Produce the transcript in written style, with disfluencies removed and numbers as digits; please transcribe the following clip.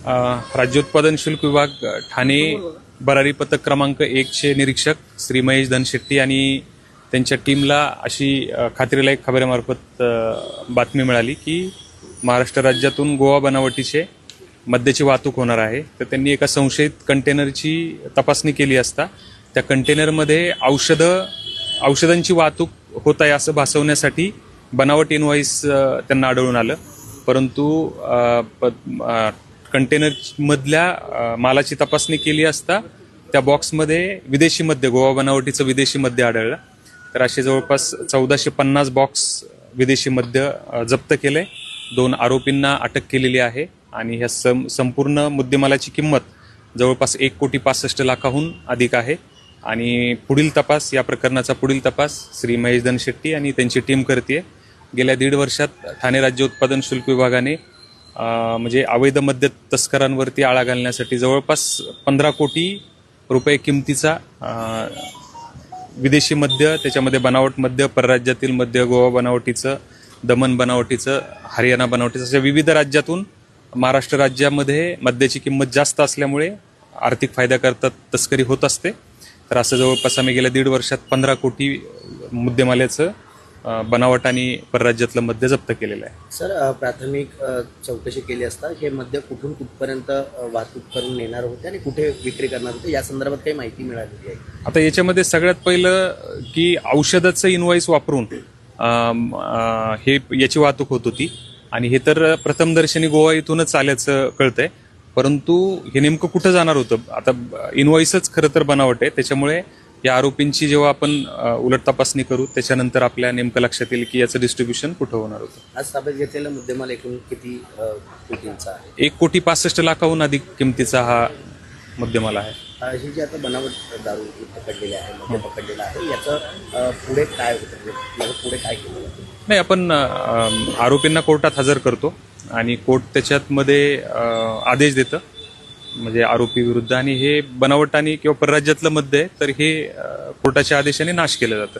राज्य उत्पादन शुल्क विभाग ठाणे बरारी पथक क्रमांक 1चे निरीक्षक श्री महेश धनशेट्टी आणि त्यांच्या टीमला अशी खात्रीलायक खबरेमार्फत बातमी मिळाली की महाराष्ट्र राज्यातून गोवा बनावटीचे मद्याची वाहतूक होणार आहे. तर त्यांनी एका संशयित कंटेनरची तपासणी केली असता त्या कंटेनरमध्ये औषधांची वाहतूक होत आहे असं भासवण्यासाठी बनावट इनव्हॉइस त्यांना आढळून आलं. परंतु कंटेनरमधल्या मालाची तपासणी केली असता त्या बॉक्समध्ये विदेशी मद्य, गोवा बनावटीचं विदेशी मद्य आढळलं. तर असे जवळपास 1450 बॉक्स विदेशी मद्य जप्त केले. 2 आरोपींना अटक केलेली आहे आणि ह्या संपूर्ण मुद्देमालाची किंमत जवळपास 1,65,00,000 अधिक आहे. आणि पुढील तपास, या प्रकरणाचा पुढील तपास श्री महेश धनशेट्टी आणि त्यांची टीम करते. गेल्या 1.5 वर्षात ठाणे राज्य उत्पादन शुल्क विभागाने म्हणजे अवैध मद्य तस्करांवरती आळा घालण्यासाठी जवळपास 15 कोटी रुपये किमतीचा विदेशी मद्य, त्याच्यामध्ये बनावट मद्य, परराज्यातील मद्य, गोवा बनावटीचं, दमन बनावटीचं, हरियाणा बनावटीचं, अशा विविध राज्यातून महाराष्ट्र राज्यामध्ये मद्याची किंमत जास्त असल्यामुळे आर्थिक फायद्याकरता तस्करी होत असते. तर असं जवळपास आम्ही गेल्या 1.5 वर्षात 15 कोटी मुद्देमाल्याचं बनावट आणि परराज्यातलं मद्य जप्त केलेलं आहे. सर, प्राथमिक चौकशी केली असता हे मद्य कुठून कुठपर्यंत वाहतूक करून नेणार होते आणि कुठे विक्री करणार होते, या संदर्भात काही माहिती मिळालेली आहे? आता याच्यामध्ये सगळ्यात पहिलं की औषधाचं इनव्हॉइस वापरून हे याची वाहतूक होत होती आणि हे तर प्रथमदर्शनी गोवा इथूनच आल्याचं कळतंय. परंतु हे नेमकं कुठं जाणार होतं, आता इनव्हॉइसच खरं तर बनावट आहे. त्याच्यामुळे या आरोपींची जेव्हा आपण उलट तपासणी करू त्याच्यानंतर आपल्या नेमकं लक्षात येईल की याचं डिस्ट्रीब्युशन कुठं होणार होतं. आज ताब्यात घेतलेला मुद्देमाल एकूण किती कोटींचा आहे? 1,65,00,000 अधिक किमतीचा हा मुद्देमाल आहे. ही जी आता बनावट दारू पकडलेली आहे, मद्य पकडलेला आहे, याचं पुढे काय होतं, म्हणजे पुढे काय केलं जातं? नाही, आपण आरोपींना कोर्टात हजर करतो आणि कोर्ट त्याच्यामध्ये आदेश देतं म्हणजे आरोपी विरुद्ध, आणि हे बनावट आणि किंवा परराज्यातलं मद्य आहे तर हे कोर्टाच्या आदेशाने नाश केलं जातं.